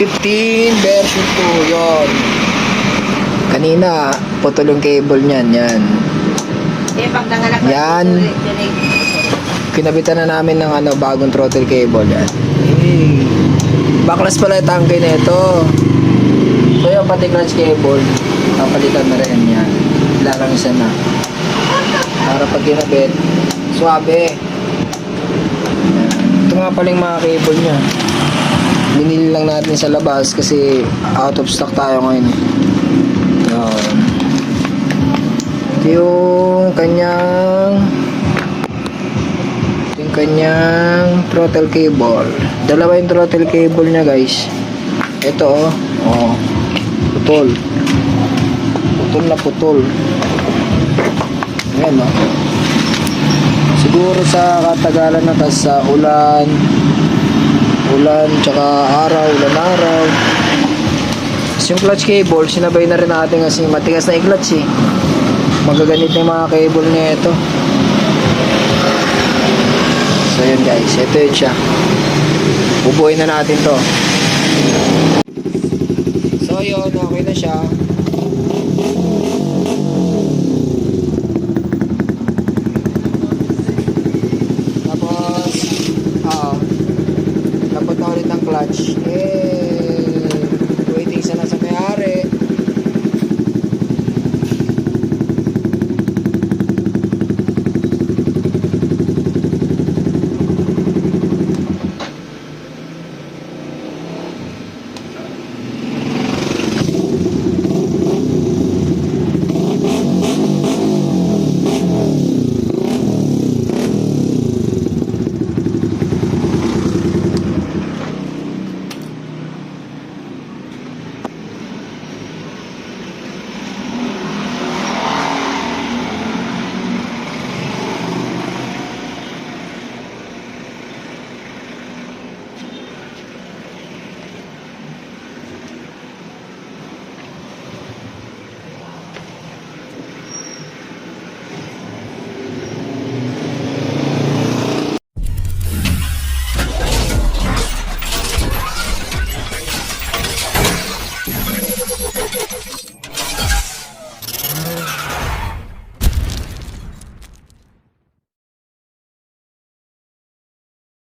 15 version 2 yon. Kanina putol yung cable niyan. Yan. Eh, pag nanganak Yan. Kinabitan na namin ng bagong throttle cable. Yan. Hey. Backlash pala yung tangke na ito. So yung pati clutch cable, papalitan na rin yan. Larang isa na. Para pag kinabit, suabe. Ito nga pala yung mga cable nya. Binili lang natin sa labas kasi out of stock tayo ngayon. Yan. Ito yung kanyang throttle cable. Dalawa yung throttle cable nya, guys. Ito putol. Putol na putol. Ayan siguro sa katagalan na tas sa ulan tsaka ulan-araw. Yung clutch cable sinabay na rin natin kasi matigas na yung clutch eh. Magaganit na yung mga cable niya ito. So yun guys, ito yun siya. Bubuhay na natin to. So yun, okay na siya. Tapos dapat na ulit ang clutch. Waiting sana sa may-ari.